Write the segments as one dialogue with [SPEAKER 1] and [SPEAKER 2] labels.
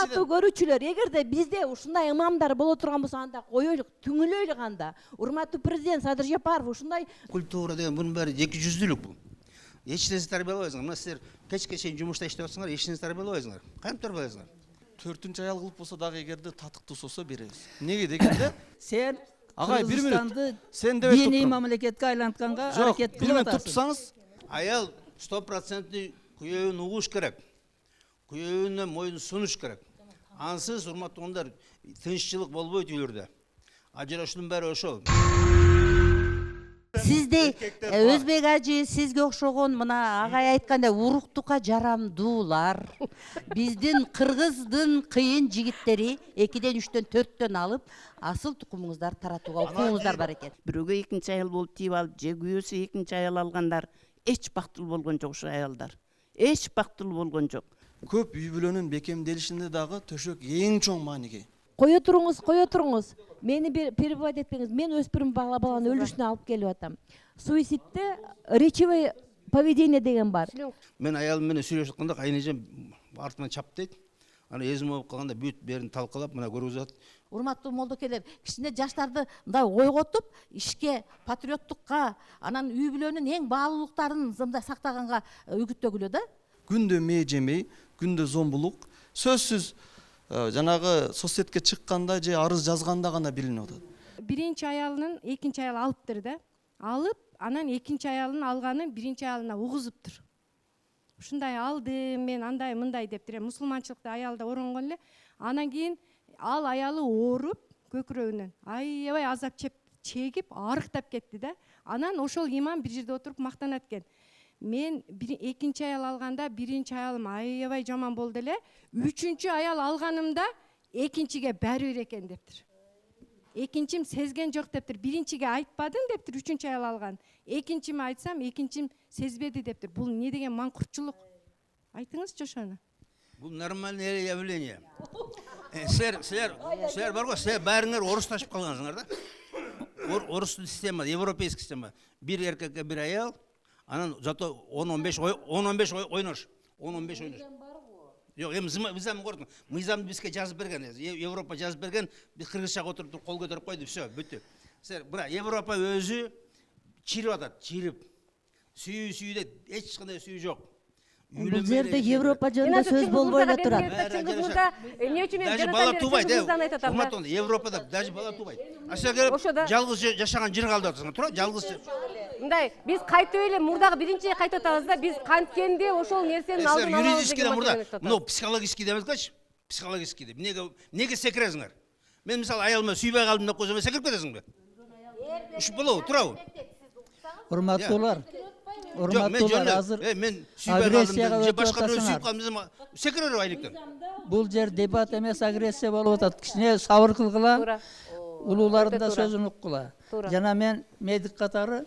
[SPEAKER 1] урматтуу көрүүчүлөр, эгерде бизде ушундай имамдар боло турган болсо анда коелук, түңүлөйлүк анда. Урматтуу президент Садыр Жапаров ушундай
[SPEAKER 2] культура деген bunun баары эки жүздүүлүк бул. Эч нерсе тарбиялабайсыңар. Мына силер кечке чейин жумушта иштеп атсаңар, эч нерсе тарбиялабайсыңар. Кантип тарбиялайсыңар?
[SPEAKER 3] Төртүнчү аял кылып болсо дагы эгерде татыктуу сосо беребиз. Неге дегенде
[SPEAKER 4] Сен
[SPEAKER 3] агай 1 минут.
[SPEAKER 4] Кыргызстанды
[SPEAKER 3] Сен деп
[SPEAKER 4] диний мамлекетке айлантканга аракет
[SPEAKER 3] Жок, 1
[SPEAKER 4] кылып
[SPEAKER 3] минут
[SPEAKER 4] атасың.
[SPEAKER 3] турсаңыз,
[SPEAKER 2] Аял 100% күйөөүн угуш керек. Күйөөүнө моюн сунуш керек. Ансыз урматтуугандар тынччылык болбойт үйлөрдө. Ажырашуунун баары ошол.
[SPEAKER 5] Сизде Өзбек ажы сизге окшогон мына агай айткандай уруктукка жарамдуулар. Биздин кыргыздын кыйын жигиттери 2ден 3дөн 4төн алып асыл тукумуңуздар таратууга укуңуздар бар экен.
[SPEAKER 6] Бирөөгө экинчи аял болуп тийип алып, же күйөөсү экинчи аял алгандар эч бактылуу болгон жок ушу аялдар. Эч бактылуу болгон жок.
[SPEAKER 3] көп үй бүлөнүн бекемделишинде дагы төшөк эң чоң мааниге.
[SPEAKER 1] Кое туруңуз. Мени перебивать этпеңиз. Мен өспүрүм баланы өлүшүнө алып келип атам. Суицидте речевое поведение деген бар.
[SPEAKER 2] Мен аялым менен сүйлөшүп атканда кайнежем артынан чап дейт. Ана эзим болуп калганда бүт берин талкалап мына көрүп атат.
[SPEAKER 5] Урматтуу молдокелер, кичине жаштарды мындай ойготуп, ишке, патриоттукка, анан үй бүлөнүн эң баалуулуктарын мындай сактаганга үгүттөгүлө да.
[SPEAKER 3] Күндө мээ жемей, күндө зомбулук, сөзсүз жанагы соцсетке чыкканда же арыз жазганда гана билинип атат.
[SPEAKER 7] Биринчи аялын экинчи аял алыптыр да. Алып, анан экинчи аялын алганын биринчи аялына угузуптур. Ушундай алды, мен андай мындай дептир. Мусулманчылыкта аялда оронгон эле. Анан кийин ал аялы ооруп көкүрөгүнөн аябай азап чегип, арыктап кетти да. Анан ошол имам бир жерде отуруп мактанат экен. Мен экинчи аял алганда биринчи аялым аябай жаман болду эле. Үчүнчү аял алганымда экинчиге баары бир экен дептир. Экинчим сезген жок дептир. Биринчиге айтпадың дептир, үчүнчү аял алган. Экинчиме айтсам, экинчим сезбеди дептир. Бул не деген маңкуртчулук? Айтыңызчы ошону.
[SPEAKER 2] Бул нормальное явление. Силер бар го, силер баарыңар орусташып калгансыңар да. Орустун система, европейский система. Бир эркекке бир аял, анан зато 10-15 ойнош. 10-15 ойнош. Yok, mizam gördüm. Mizam bizge жазып берген. Европа жазып берген. Biz Kırgızçaga oturup kol götürüp koydu. Все, bitti. Bırak, Европа özü çirip atat, çirip. Süyüde hiç kандай süyü yok.
[SPEAKER 1] Бул жерде Европа жөнүндө сөз болбой эле турат.
[SPEAKER 2] Даже бала тубайт, Европада даже бала тубайт. А силер келип жалгыз жашаган жер калды атасыңар, туура? Жалгыз.
[SPEAKER 8] Мындай, биз кайтып эле мурдагы биринчиге кайтып атабыз да, биз канткенде ошол нерсенин алдын алабыз.
[SPEAKER 2] Юридически мурда, мына психологический демес качы? Психологический деп. Неге секиресиңер? Мен мисалы аялыма сүйбөй калдым деп койсом, секирип кетесиңби? Ушуп болобу, туурабы?
[SPEAKER 4] Урматтуулар, азыр
[SPEAKER 2] мен сүйбөй калдым деп башка бирөө сүйүп калдым, секирер айлыктан.
[SPEAKER 4] Бул жер дебат эмес, агрессия болуп атат. Кичине сабыр кылгыла, улуулардын да сөзүн уккула. Жана мен медик катары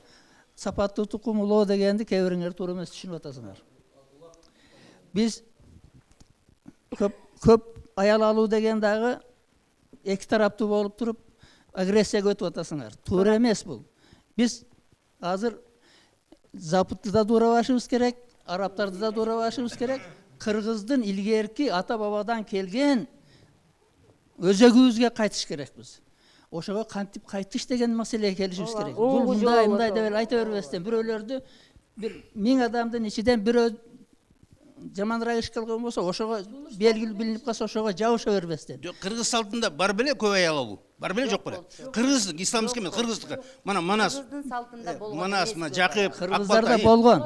[SPEAKER 4] сапаттуу тукум улоо дегенди кээ бириңер туура эмес түшүнүп атасыңар. Биз көп аял алуу деген дагы эки тараптуу болуп туруп агрессияга өтүп атасыңар. Туура эмес бул. Биз азыр Западты да дуурабашыбыз керек, арабтарды да дуурабашыбыз керек. Кыргыздын илгерки ата бабадан келген өзөгүбүзгө кайтыш керекпиз. Ошого кантип кайтыш деген маселеге келишибиз керек. Бул мындай деп эле айта бербестен, бирөөлөрдү бир 1000 адамдын ичинен бирөө жаманыраак иш кылган болсо, ошого белгилүү билинип калса, ошого жабыша бербестен.
[SPEAKER 2] Кыргыз салтында бар беле көп аял алуу? Бар беле жок беле? Кыргыздык, исламский эмес, кыргыздыкы. Мана Манас.
[SPEAKER 5] Кыргыздын салтында болгон.
[SPEAKER 2] Манас, мына Жакып,
[SPEAKER 4] Кыргыздарда болгон.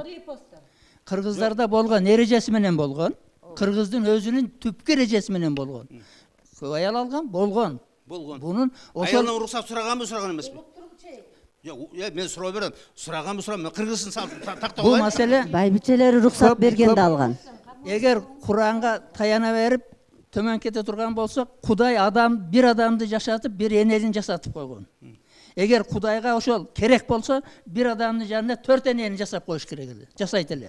[SPEAKER 4] Кыргыздарда болгон, эрежеси менен болгон. Кыргыздын өзүнүн түпкү эрежеси менен болгон. Көп аял алган болгон. Бунун
[SPEAKER 2] ошол аялдан уруксат сураганбы, сураган эмеспи? Жок, мен суроо берем. Сураганбы, сурам. Кыргыздын салтын тактап
[SPEAKER 4] бул маселе
[SPEAKER 5] Байбичелери уруксат бергенде алган.
[SPEAKER 4] Эгер Куранга таяна берип төмөн кете турган болсо, Кудай бир адамды жашатып, бир энелин жасатып койгон. Эгер Кудайга ошол керек болсо, бир адамдын жанына 4 энени жасап коюш керек эле. Жасайт эле.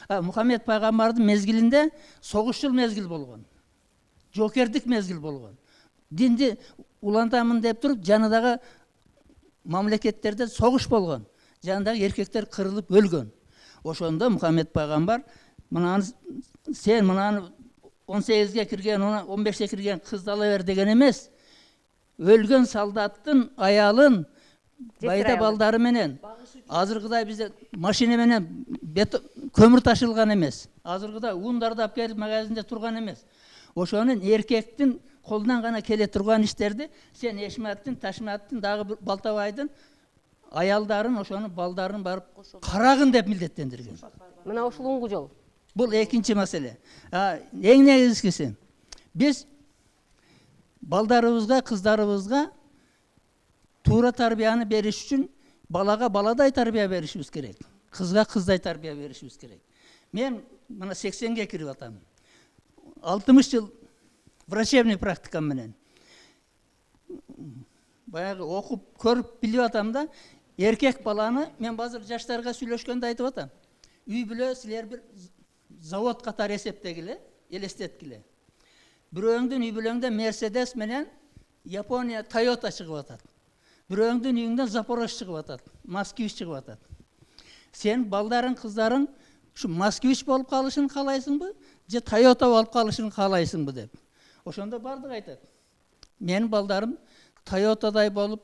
[SPEAKER 4] Мухаммед пайгамбардын мезгилинде согушчул мезгил болгон. Жокердик мезгил болгон. Динди улантамын деп туруп, жанындагы мамлекеттерде согуш болгон. Жанындагы эркектер кырылып өлгөн. Ошондо Мухаммед пайгамбар сен мынаны 18'ge kirген, 15'e kirgen kızdı alaver degen emес. Ölgen saldattın ayalın bayda
[SPEAKER 8] ayалы.
[SPEAKER 4] baldары менен. Азыргыдай bizde машина менен kömür taşılgan emес. Азыргыдай ундарды алып келип магазинде турган эмес. Ошонун эркектин колунан гана келе турган иштерди сен эшматтын, ташматтын, дагы бир балтабайдын аялдарын, ошонун балдарын барып карагын деп милдеттендирген.
[SPEAKER 8] Мына ушул уңгу жол.
[SPEAKER 4] Бул экинчи маселе. Эң негизгиси биз балдарыбызга, кыздарыбызга туура тарбияны бериш үчүн балага баладай тарбия беришибиз керек. Кызга кыздай тарбия беришибиз керек. Мен мына 80-ге кирип атам. 60 жыл врачебный практикам менен. Баягы окуп, көрүп, билип атам да, эркек баланы мен базыр жаштарга сүйлөшкөндө айтып атам. Үй бүлө силер бир завод катары эсептегиле, элестеткиле. Бирөөңдүн үй бүлөңдө Mercedes менен Япония Toyota чыгып атат. Бирөөңдүн үйүңдөн Запорож чыгып атат, Москвич чыгып атат. Сен балдарың, кыздарың ушу Москвич болуп калышын каалайсыңбы, же Toyota болуп калышын каалайсыңбы деп. Ошондо бардык айтат. Менин балдарым Toyotадай болуп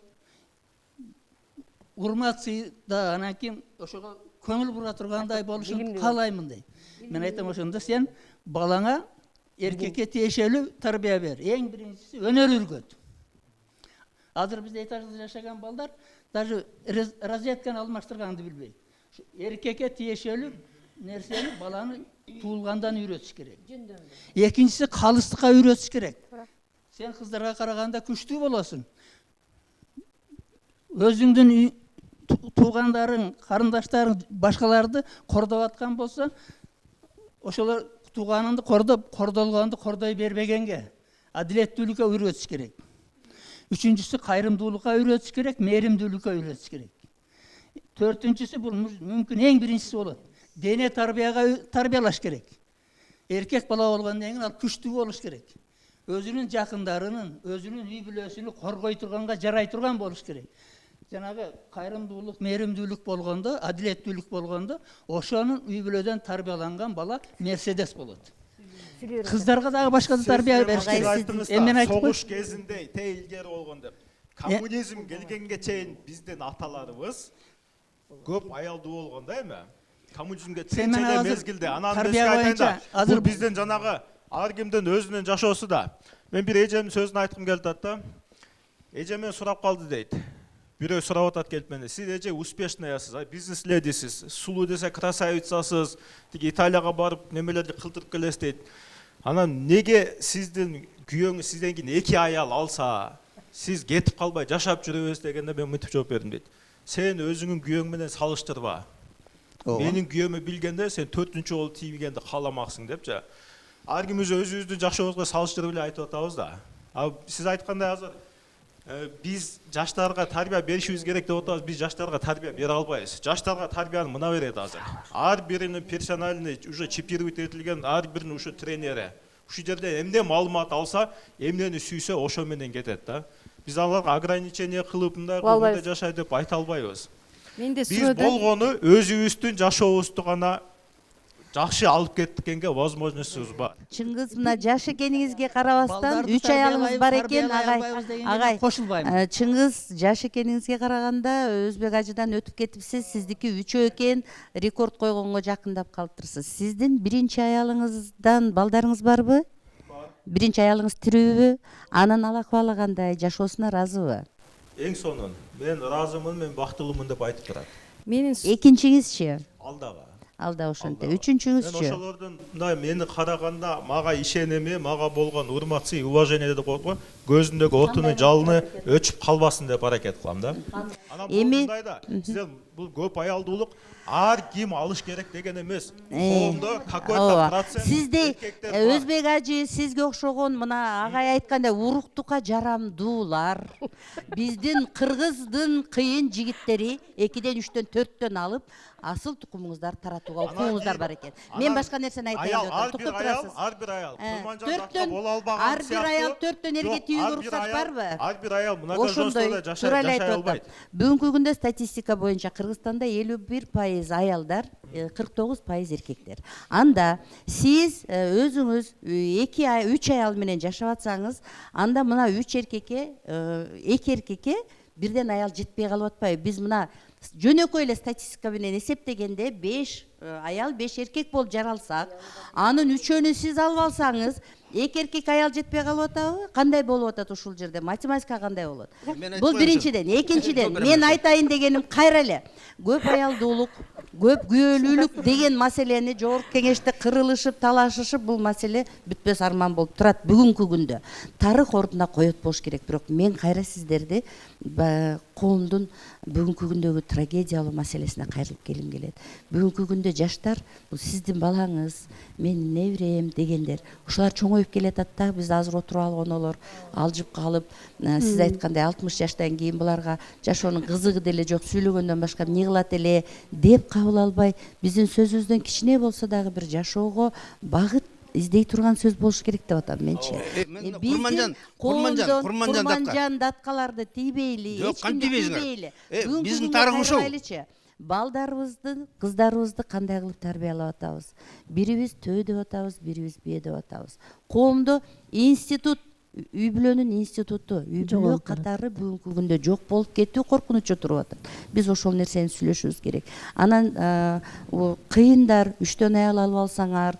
[SPEAKER 4] урматсыйда анан кийин ошого көңүл бура тургандай болушун каалаймын дейт. Мен айтам ошондо сен балаңа эркекке тиешелүү тарбия бер. Эң биринчиси өнөр үргөт. Азыр бизде этажда жашаган балдар даже розетканы алмаштырганды билбейт. Эркекке тиешелүү нерсени баланы туулгандан үйрөтүш керек. Экинчиси калыстыкка үйрөтүш керек. Сен кыздарга караганда күчтүү болосуң. Өзүңдүн туугандарың, карындаштарың башкаларды кордоп аткан болсо, ошолор тууганыңды кордоп, кордолгонду кордой бербегенге адилеттүүлүккө үйрөтүш керек. Үчүнчүсү кайрымдуулукка үйрөтүш керек, мээримдүүлүккө үйрөтүш керек. Төртүнчүсү бул мүмкүн эң биринчиси болот. Дене тарбиялаш керек. Эркек бала болгондон кийин ал күчтүү болуш керек. Өзүнүн жакындарынын, өзүнүн үй бүлөсүнү коргой турганга жарай турган болуш керек. Жанагы кайрымдуулук, мээримдүүлүк болгондо, адилеттүүлүк болгондо, ошонун үй бүлөдөн тарбияланган бала Mercedes болот. Кыздарга дагы башка тарбия бериш керек.
[SPEAKER 9] Согуш кезинде теилгер болгон деп. Коммунизм келгенге чейин биздин аталарыбыз көп аялдуу болгон да эми. Коммунизмге чейин мезгилде анан айтайында бул биздин жанагы ар кимдин өзүнүн жашоосу да. Мен бир эжемдин сөзүн айткым келип атат да. Эжемен сурап калды дейт. Бирөө сурап атат келип менен, сиз эже успешныясыз, бизнес ледисиз, сулуу десе красавицасыз, тиги Италияга барып немелерди кылдырып келесиз дейт. Анан неге сиздин күйөөңүз сизден кийин 2 аял алса, сиз кетип калбай жашап жүрөбүз дегенде мен мынтип жооп бердим дейт. Сен өзүңүн күйөөң менен салыштырба. Менин күйөөмө билгенде сен 4-чү жолу тийгенди кааламаксың депчи. Ар кимибиз өзүбүздүн жашообузга салыштырып эле айтып атабыз да. Сиз айткандай азыр биз жаштарга тарбия беришибиз керек деп атабыз, биз жаштарга тарбия бере албайбыз. Жаштарга тарбияны мына берет азыр. Ар биринин персональный уже чипировать этилген ар биринин ушу тренери. Ушу жерде эмне маалымат алса, эмнени сүйсө ошо менен кетет да. Биз аларга ограничение кылып мындай жашай деп айта албайбыз. Биз болгону өзүбүздүн жашообузду гана жакшы алып кеткенге возможностубуз бар.
[SPEAKER 5] Чыңгыз, мына жаш экениңизге карабастан 3 аялыңыз бар экен, агай. Чыңгыз, жаш экениңизге караганда Өзбек ажыдан өтүп кетипсиз, сиздики 3 экен, рекорд койгонго жакындап калыптырсыз. Сиздин биринчи аялыңыздан балдарыңыз барбы? Биринчи аялыңыз тирүүбү? Анын ал-акыбалы кандай, жашоосуна ыраазыбы?
[SPEAKER 9] Эң сонун, мен ыраазымын, мен бактылуумун деп айтып турат.
[SPEAKER 5] Экинчиңизчи?
[SPEAKER 9] Алдага.
[SPEAKER 5] Алда ошонто. Үчүнчүңүзчү?
[SPEAKER 9] Мен ошолордун мындай мени караганда мага ишенеми, мага болгон урматсы, уважение деп коет го, көзүндөгү отунун жалыны өчүп калбасын деп аракет кылам да. Анан мындай да, сиздер бул көп аялдуулук ар ким алыш керек деген эмес. Коомдо какой-то процент.
[SPEAKER 5] Сизде Өзбек ажы сизге окшогон мына агай айткандай уруктукка жарамдуулар, биздин кыргыздын кыйын жигиттери 2ден 3төн 4төн алып асыл тукумуңуздар таратууга укуңуздар бар экен. Мен башка нерсени айтайын деп атам. Токтоп турасыз.
[SPEAKER 9] Ар бир аял курманжан боло албаган
[SPEAKER 5] ар бир аял 4төн эрге тийүүгө уруксат барбы?
[SPEAKER 9] Ар бир аял мына жашоосунда жашай албайт.
[SPEAKER 5] Бүгүнкү күндө статистика боюнча Кыргызстанда 51% аялдар, 49% эркектер. Анда сиз өзүңүз 2 ай 3 аял менен жашап атсаңыз, анда мына 3 эркекке 2 эркекке бирден аял жетпей калып атпайбы? Биз мына жөнөкөй эле статистика менен эсептегенде 5 аял 5 эркек болуп жаралсак, анын 3-өнү сиз алып алсаңыз, 2 эркек аял жетпей калып атабы? Кандай болуп атат ушул жерде? Математика кандай болот? Бул биринчиден. Экинчиден, мен айтайын дегеним кайра эле. Көп аялдуулук, көп күйөөлүүлүк деген маселени жогорку кеңеште кырылышып, талашышып, бул маселе бүтпөс арман болуп турат бүгүнкү күндө. Тарых ордуна коет болуш керек. Бирок мен кайра сиздерди коомдун бүгүнкү күндөгү трагедиялуу маселесине кайрылып келим келет. Бүгүнкү күндө жаштар, бул сиздин балаңыз, менин небирем дегендер, ушулар чоңоюп келатат да, биз азыр отуруп алгонолор алжып калып, сиз айткандай 60 жаштан кийин буларга жашоонун кызыгы деле жок, сүйлөгөндөн башка эмне кылат эле деп кабыл албай, биздин сөзүбүздөн кичине болсо дагы бир жашоого багыт издей турган сөз болуш керек деп атам менчи. Курманжан даткаларды тийбейли, эч кимди тийбейли.
[SPEAKER 2] Биздин тарыхыбыз ушул.
[SPEAKER 5] Балдарыбызды, кыздарыбызды кандай кылып тарбиялап атабыз? Бирибиз төө деп атабыз, бирибиз бие деп атабыз. Коомдо институт, үй бүлөнүн институту, үй бүлө катары бүгүнкү күндө жок болуп кетүү коркунучу туруп атат. Биз ошол нерсени сүйлөшүбүз керек. Анан кыйындар, 3төн аял алып алсаңар,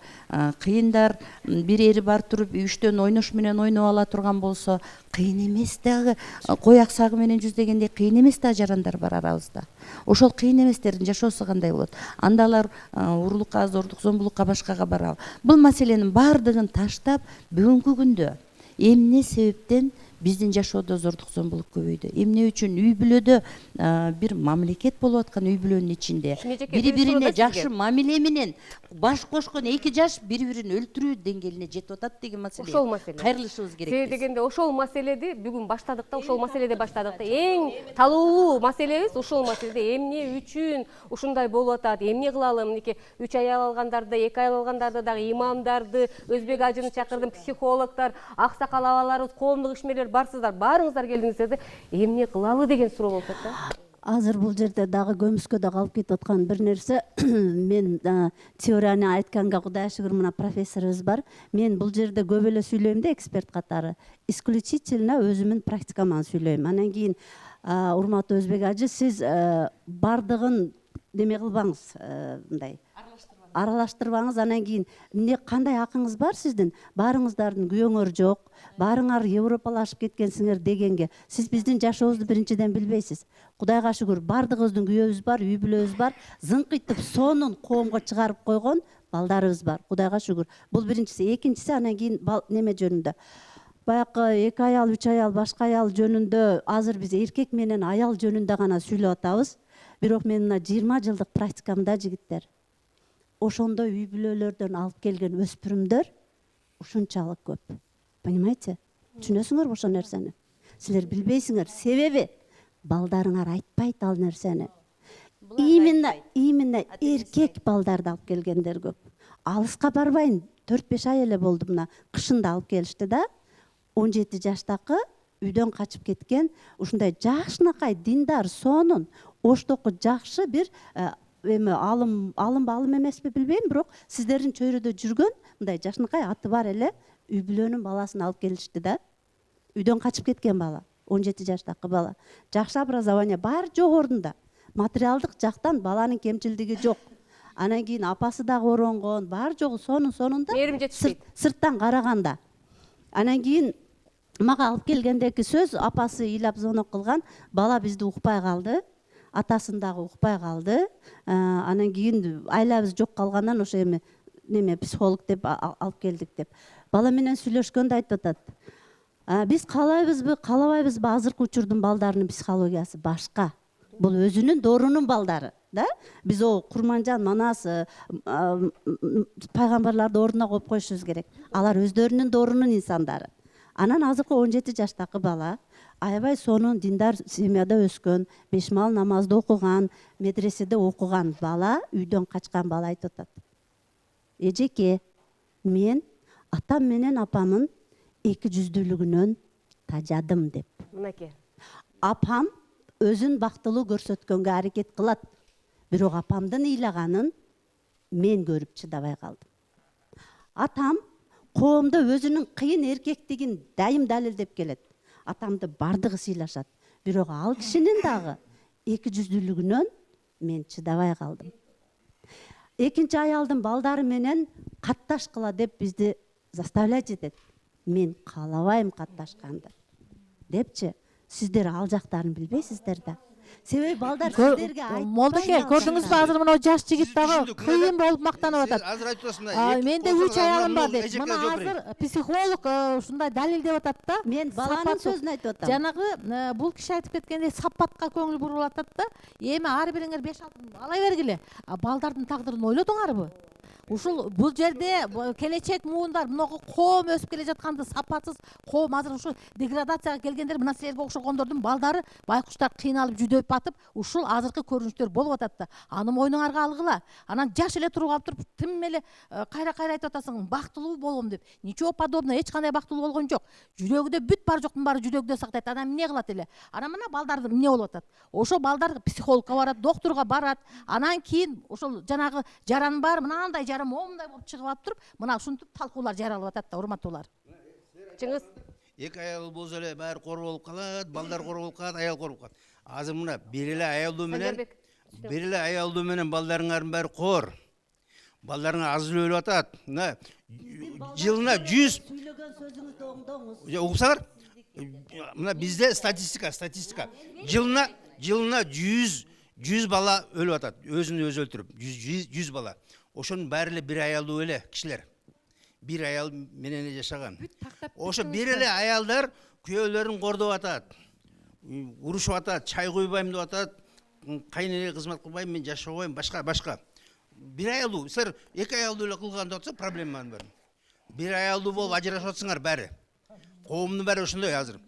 [SPEAKER 5] кыйындар бир ери бар туруп 3төн ойнош менен ойноп ала турган болсо, кыйын эмес дагы. Кой аксагы менен жүздөгөндөй кыйын эмес да жарандар бар арабызда. Ошол кыйын эместердин жашоосу кандай болот? Анда алар урурлукка, зордук, зомбулукка, башкага барабы? Бул маселенин баардыгын таштап, бүгүнкү күндө эмне себептен биздин жашоодо зордук, зомбулук көбөйдү? Эмне үчүн үй бүлөдө бир мамлекет болуп аткан үй бүлөнүн ичинде бири-бирине жакшы мамиле менен баш кошкон 2 жаш бири-бирин өлтүрүү деңгээлине жетип атат деген маселе.
[SPEAKER 8] Ошол маселе.
[SPEAKER 5] Кайрылышыбыз керек.
[SPEAKER 8] Себеби дегенде ошол маселеди бүгүн баштадык да, ошол маселеде баштадык да. Эң талуулуу маселебиз ушул маселеде. Эмне үчүн ушундай болуп атат? Эмне кылалы? Мынеки 3 аял алгандарды, 2 аял алгандарды дагы имамдарды, өзбек ажыны чакырдым, психологдор, аксакал абаларыбыз, коомдук ишмерлер барсыздар, баарыңыздар келиңиздер, эмне кылалы деген суроо болуп атат да.
[SPEAKER 10] Азыр бул жерде дагы көмүскөдө калып кетип аткан бир нерсе, мен теорияны айтканга Кудайга шүгүр, мына профессорубуз бар. Мен бул жерде көп эле сүйлөйм да, эксперт катары. Исключительно өзүмдүн практикаман сүйлөйм. Анан кийин урматтуу Өзбек ажы, сиз бардыгын неме кылбаңыз, мындай аралаштырбаңыз. Анан кийин эмне, кандай акыңыз бар сиздин? Баарыңыздардын күйөөңөр жок, баарыңар европалашып кеткенсиңер дегенге сиз биздин жашообузду биринчиден билбейсиз. Кудайга шүгүр, бардыгыбыздын күйөөбүз бар, үй бүлөбүз бар, зыңкыйтып сонун коомго чыгарып койгон балдарыбыз бар. Кудайга шүгүр. Бул биринчиси. Экинчиси, анан кийин неме жөнүндө. Баягы 2 аял, 3 аял, башка аял жөнүндө азыр биз эркек менен аял жөнүндө гана сүйлөп атабыз. Бирок мен мына 20 жылдык практикамда, жигиттер, ошондой үй бүлөлөрдөн алып келген өспүрүмдөр ушунчалык көп. Понимаете? Түшүнөсүңөрбү ошол нерсени? Силер билбейсиңер. Себеби балдарыңар айтпайт ал нерсени. Именно эркек балдарды алып келгендер көп. Алыска барбайын, 4-5 ай эле болду, мына кышында алып келишти да. 17 жаштакы үйдөн качып кеткен, ушундай жакшынакай диндар, сонун, оштоку жакшы бир алым эмеспи билбейм, бирок сиздердин чөйрөдө жүргөн мындай жакшынакай аты бар эле үй бүлөнүн баласын алып келишти да. Үйдөн качып кеткен бала, 17 жаштакы бала. Жакшы образование бар, жогорунда. Материалдык жактан баланын кемчилдиги жок. Анан кийин апасы дагы оронгон, бар жогу сонун-сонунда.
[SPEAKER 8] Мээрим жетишпейт.
[SPEAKER 10] Сырттан караганда. Анан кийин мага алып келгендеки сөз, апасы ыйлап звонок кылган, бала бизди укпай калды. Атасын дагы укпай калды. Анан кийин айлабыз жок калгандан ошо неме психолог деп алып келдик деп. Бала менен сүйлөшкөндө айтып атат. Биз каалайбызбы, каалабайбызбы, азыркы учурдун балдарынын психологиясы башка. Бул өзүнүн доорунун балдары, да? Биз о Курманжан, Манас пайгамбарларды ордуна коюп коюшубуз керек. Алар өздөрүнүн доорунун инсандары. Анан азыркы 17 жаштакы бала аябай сонун диндар семьяда өскөн, бешмал намазды окуган, медреседе окуган бала, үйдөн качкан бала айтып атат. Эжеке, мен атам менен апамын эки жүздүүлүгүнөн тажадым деп.
[SPEAKER 8] Мынакей.
[SPEAKER 10] Апам өзүн бактылуу көрсөткөнгө аракет кылат. Бирок апамдын ыйлаганын мен көрүп чыдабай калдым. Атам коомдо өзүнүн кыйын эркектигин дайым далилдеп келет. Атамды бардыгы сыйлашат. Бирок ал кишинин дагы эки жүздүүлүгүнөн мен чыдабай калдым. Экинчи аялдын балдары менен катташкыла деп бизди заставлять этет. Мен каалабайм катташканды. Депчи, сиздер ал жактарын билбейсиздер да. Себеби балдар сиздерге айтпай.
[SPEAKER 1] Молдоке, көрдүңүзбү азыр мына жаш жигит дагы кыйын болуп мактанып атат.
[SPEAKER 2] Азыр айтып атасың.
[SPEAKER 1] Менде 3 аялым бар дейт. Мына азыр психолог ушундай далилдеп атат да.
[SPEAKER 10] Мен баланын сөзүн айтып атам.
[SPEAKER 1] Жанагы бул киши айтып кеткендей сапатка көңүл буруп атат да. Эми ар бириңер 5-6 ала бергиле. Балдардын тагдырын ойлодуңарбы? Ушул бул жерде келечек муундар мынагы коом өсүп келе жатканды сапатсыз коом азыр ушу деградацияга келгендер мына силерге окшогондордун балдары байкуштар кыйналып жүдөп батып ушул азыркы көрүнүштөр болуп атат да. Аны мойнуңарга алгыла. Анан жаш эле туруп алып туруп тим эле кайра айтып атасың бактылуу болом деп. Ничего подобного, эч кандай бактылуу болгон жок. Жүрөгүдө бүт бар жоктун баары жүрөгүдө сактайт. Анан эмне кылат эле? Анан мына балдарды эмне болуп атат? Ошо балдар психологко барат, доктурга барат. Анан кийин ошол жанагы жаран бар, мынандай жаран момундай болуп чыгып алып туруп, мына ушинтип талкуулар жаралып атат да, урматтуулар.
[SPEAKER 8] Чыңгыз.
[SPEAKER 2] Эки аял болсо эле баары кор болуп калат, балдар кор болуп калат, аял кор болуп калат. Азыр мына бир эле аялдуу менен балдарыңардын баары кор. Балдарыңар аз эле өлүп атат. Мына жылына 100
[SPEAKER 10] Сүйлөгөн сөзүңүздү оңдоңуз.
[SPEAKER 2] Угсаңар? Мына бизде статистика. Жылына 100 бала өлүп атат. Өзүн өзү өлтүрүп, 100 бала. Ошонун баары эле бир аялдуу эле кишилер. Бир аял менен эле жашаган. Ошо бир эле аялдар күйөөлөрүн кордоп атат. Урушуп атат, чай куйбайм деп атат. Кайнене кызмат кылбайм, мен жашабайм, башка. Бир аялдуу, силер эки аялдуу эле кылган деп атса проблеманын баары. Бир аялдуу болуп ажырашып атсаңар баары. Коомдун баары ошондой азыр.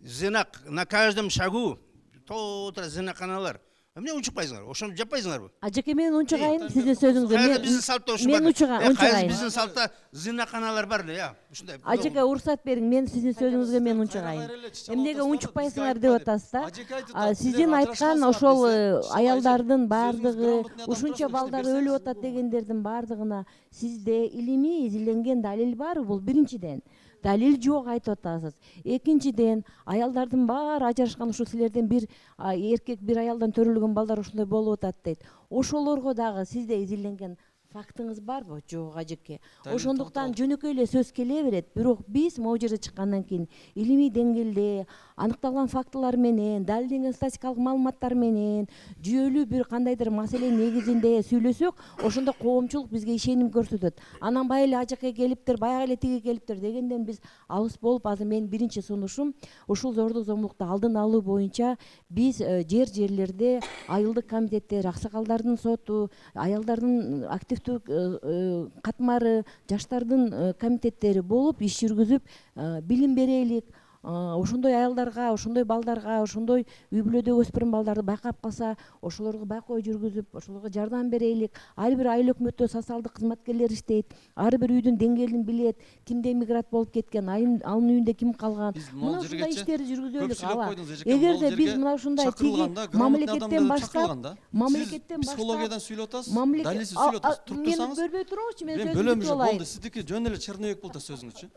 [SPEAKER 2] Зина на каждом шагу. Тоотура зинаканалар. Эмне унчукпайсыңар? Ошону жаппайсыңарбы?
[SPEAKER 1] Ажеке мен унчугайын сиздин сөзүңүзгө.
[SPEAKER 2] Кайда биздин салтта ошо бар.
[SPEAKER 1] Мен унчугайын.
[SPEAKER 2] Биздин салтта зинаканалар бар эле, ушундай.
[SPEAKER 1] Ажеке уруксат бериң, мен сиздин сөзүңүзгө мен унчугайын. Эмнеге унчукпайсыңар деп атасыз да? Сиздин айткан ошол аялдардын баардыгы, ушунча балдар өлүп атат дегендердин баардыгына сизде илимий изилденген далил барбы? Бул биринчиден. Далил жок айтып атасыз. Экинчиден, аялдардын баары ажырашкан, ушул силерден бир эркек бир аялдан төрөлгөн балдар ушундай болуп атат дейт. Ошолорго дагы сизде изилденген фактыңыз барбы? Жок ажеке. Ошондуктан жөнөкөй эле сөз келе берет. Бирок биз могу жерде чыккандан кийин илимий деңгээлде аныкталган фактылар менен, далилденген статистикалык маалыматтар менен, жүйөлүү бир кандайдыр маселенин негизинде сүйлөсөк, ошондо коомчулук бизге ишеним көрсөтөт. Анан бай эле ажеке келиптир, баягы эле тиги келиптир дегенден биз алыс болуп, азыр менин биринчи сунушум ушул зордук зомбулукту алдын алуу боюнча биз жерлерде айылдык комитеттер, аксакалдардын соту, аялдардын активдүү катмары, жаштардын комитеттери болуп иш жүргүзүп билим берелик. Ошондой аялдарга, ошондой балдарга, ошондой үй бүлөдө өспүрүм балдарды байкап калса, ошолорго байкоо жүргүзүп, ошолорго жардам берелик. Ар бир айыл өкмөттө социалдык кызматкерлер иштейт. Ар бир үйдүн деңгээлин билет. Кимде мигрант болуп кеткен, анын үйүндө ким калган. Мына ушундай иштерди жүргүзөлүк. Эгерде биз мына ушундай тиги мамлекеттен баштап,
[SPEAKER 3] психологиядан сүйлөп атасыз, далилсиз сүйлөп атасыз. Туруп турсаңыз.
[SPEAKER 1] Мен бөлбөй турмунчу, мен сөзүмдү
[SPEAKER 3] бөлөм
[SPEAKER 1] болайын.
[SPEAKER 3] болду. Сиздики жөн эле черновек болду сөзүңүзчү.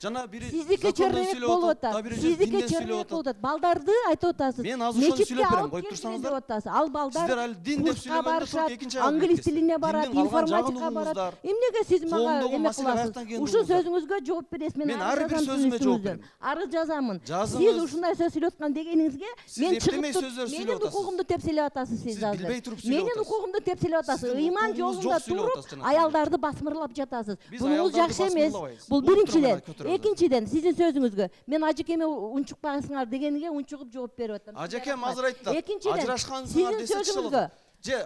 [SPEAKER 3] Жана бири
[SPEAKER 1] сиздики черновек болуп атат. Сиздики черновек болуп атат. Балдарды айтып атасыз.
[SPEAKER 3] Мен азыр ошону сүйлөп берем, коюп турсаңыздар.
[SPEAKER 1] Ал балдар
[SPEAKER 3] сиздер али дин деп сүйлөгөндө туруп экинчи аял
[SPEAKER 1] англис тилине барат, информатикага барат. Эмнеге сиз мага эме кыласыз? Ушул сөзүңүзгө жооп бересиз.
[SPEAKER 3] Мен ар бир сөзүмө жооп берем.
[SPEAKER 1] Арыз жазамын. Сиз ушундай сөз сүйлөп аткан дегениңизге мен чыгып менин укугумду тепселеп атасыз сиз азыр. Менин укугумду тепселеп атасыз. Ыйман жолунда туруп аялдарды басмырлап жатасыз. Бул жакшы эмес. Бул биринчиден. Экинчиден сиздин сөзүңүзгө мен ажекеме унчукпайсыңар дегенге унчугуп жооп берип атам.
[SPEAKER 3] Ажекем азыр айтты.
[SPEAKER 1] Экинчиден сиздин сөзүңүзгө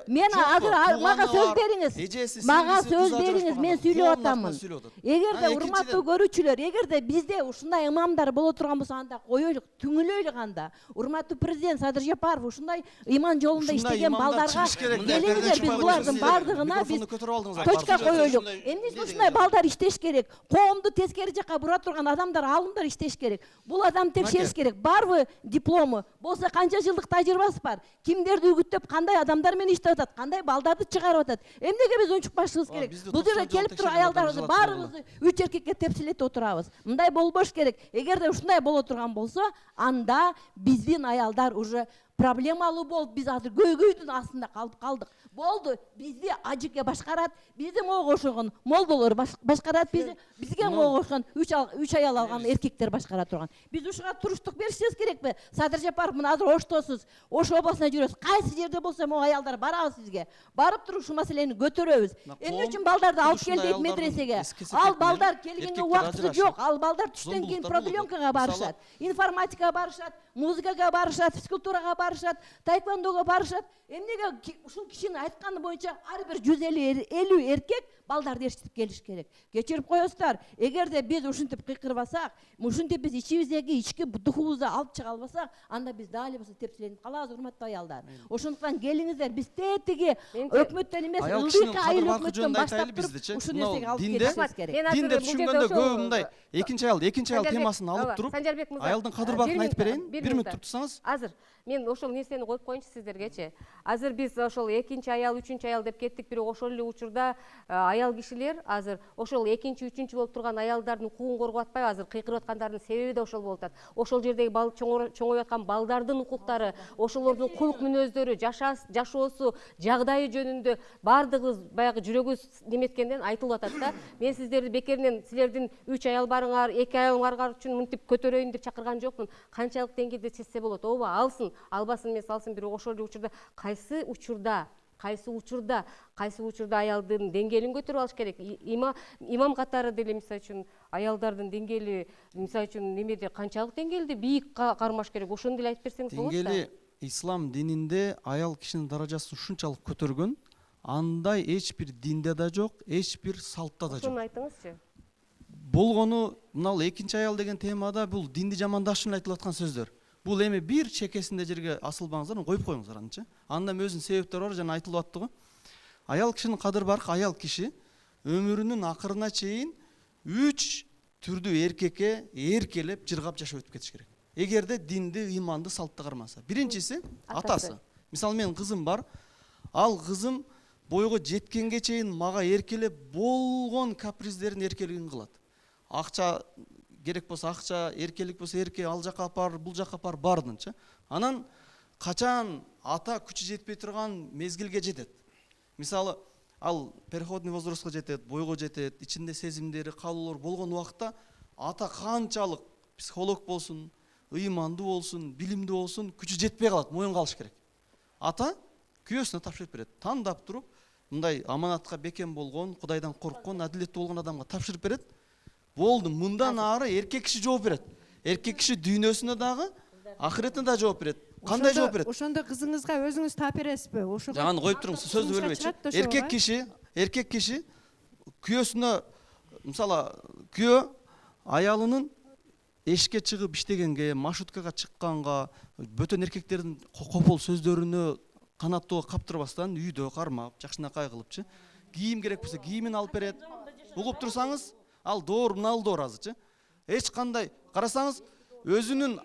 [SPEAKER 1] Мен азыр мага сөз бериңиз. Мага сөз бериңиз, мен сүйлөп атамын. Эгерде урматтуу көрүүчүлөр, эгерде бизде ушундай имамдар боло турган болсо анда коелук, түңүлөйлүк анда. Урматтуу президент Садыр Жапаров ушундай иман жолунда иштеген балдарга келиңиздер, биз булардын бардыгына биз точка коелук. Эмне ушундай балдар иштеш керек? Коомду тескери жакка бура турган адамдар, алымдар иштеш керек. Бул адам текшериш керек. Барбы диплому? Болсо канча жылдык тажрыйбасы бар? Кимдерди үгүттөп, кандай адамдар менен иштеп атат, кандай балдарды чыгарып атат? Эмнеге биз унчукпашыбыз керек? Бул жерге келип туруп аялдарды баарыбызды 3 эркекке тепсилетип отурабыз. Мындай болбош керек. Эгерде ушундай боло турган болсо, анда биздин аялдар уже проблемалуу болуп, биз азыр көйгөйдүн астында калып калдык. Болду, бизди ажыке башкарат, бизди мого ошогон молдолор башкарат, бизге мого ошон 3 аял алган эркектер башкара турган. Биз ушуга туруштук беришибиз керекпи? Садыр Жапаров, мына азыр Оштосуз, Ош областына жүрөсүз. Кайсы жерде болсо могу аялдар барабыз сизге. Барып туруп ушул маселени көтөрөбүз. Эмне үчүн балдарды алып келдик медресеге? Ал балдар келгенге убактысы жок. Ал балдар түштөн кийин продленкага барышат, информатикага барышат, музыкага барышат, физкультурага барышат, таэквондого барышат. Эмнеге ушул кишинин айтканы боюнча ар бир 150 эркек балдарды ээрчитип келиш керек. Кечирип коесуздар, эгерде биз ушинтип кыйкырбасак, ушинтип биз ичибиздеги ички духубузду алып чыга албасак, анда биз дали болсо тепсиленип калабыз, урматтуу аялдар. Ошондуктан келиңиздер, биз тетиги өкмөттөн эмес, ылдыйкы айыл өкмөттөн баштап туруп ушул нерсеге алып келишибиз керек.
[SPEAKER 3] Динде түшүнгөндө көп мындай экинчи аял темасын алып туруп, аялдын кадыр бакытын айтып берейин. 1 мүнөт туруп
[SPEAKER 8] Азыр мен ошол нерсени коюп коеюнчу сиздергечи. Азыр биз ошол экинчи аял, үчүнчү аял деп кеттик, бирок ошол эле учурда аял кишилер азыр ошол экинчи, үчүнчү болуп турган аялдардын укугун коргоп атпайбы? Азыр кыйкырып аткандардын себеби да ошол болуп атат. Ошол жердеги чоңоюп аткан балдардын укуктары, ошолордун кулук мүнөздөрү, жашоосу, жагдайы жөнүндө баардыгыбыз баягы жүрөгүбүз неметкенден айтылып атат да. Мен сиздерди бекеринен силердин 3 аял барыңар, 2 аялыңар үчүн мынтип көтөрөйүн деп чакырган жокмун. Канчалык деңгээлде сезсе болот? Ооба, алсын, албасын эмес, алсын, бирок ошол эле учурда кайсы учурда аялдын деңгээлин көтөрүп алыш керек. Имам катары деле мисалы үчүн аялдардын деңгээли мисалы үчүн немеде канчалык деңгээлде бийик кармаш керек? Ошону деле айтып берсеңиз болот да.
[SPEAKER 3] Деңгээли ислам дининде аял кишинин даражасын ушунчалык көтөргөн, андай эч бир динде да жок, эч бир салтта да жок.
[SPEAKER 8] Ошону айтыңызчы.
[SPEAKER 3] Болгону мына экинчи аял деген темада бул динди жамандаш үчүн айтылып аткан сөздөр. Бул эми бир чекесинде жерге асылбаңыздар, коюп коюңуздар анчы. Анда өзүнүн себептери бар, жана айтылып аттыгы. Аял кишинин кадыр баркы, аял киши өмүрүнүн акырына чейин 3 түрдүү эркекке эркелеп, жыргап жашап өтүп кетиш керек. Эгерде динди, ыйманды, салтты кармаса. Биринчиси атасы. Мисалы менин кызым бар. Ал кызым бойго жеткенге чейин мага эркелеп болгон каприздерин эркелигин кылат. Акча керек болсо акча, эркелик болсо эрке, ал жака апар, бул жака апар, бардынчы. Анан качан ата күчү жетпей турган мезгилге жетет. Мисалы, ал переходный возрастка жетет, бойго жетет, ичинде сезимдери, каалоолор болгон убакта ата канчалык психолог болсун, ыймандуу болсун, билимдүү болсун, күчү жетпей калат, моюнга алыш керек. Ата күйөөсүнө тапшырып берет. Тандап туруп, мындай аманатка бекем болгон, Кудайдан корккон, адилеттүү болгон адамга тапшырып берет. Болду, мындан ары эркек киши жооп берет. Эркек киши дүйнөсүнө дагы, ахиретине да жооп берет. Кандай жооп берет?
[SPEAKER 7] Ошондо кызыңызга өзүңүз таап бересизби? Ошо.
[SPEAKER 3] Жаганы коюп туруңуз, сөздү бөлбөйчү. Эркек киши күйөөсүнө, мисалы, күйөө аялынын эшикке чыгып иштегенге, маршруткага чыкканга, бөтөн эркектердин копол сөздөрүнө канаттоо каптырбастан үйдө кармап, жакшынакай кылыпчы. Кийим керек болсо кийимин алып берет. Угуп турсаңыз, ал доор, мынал доор азырчы. Эч кандай карасаңыз, өзүнүн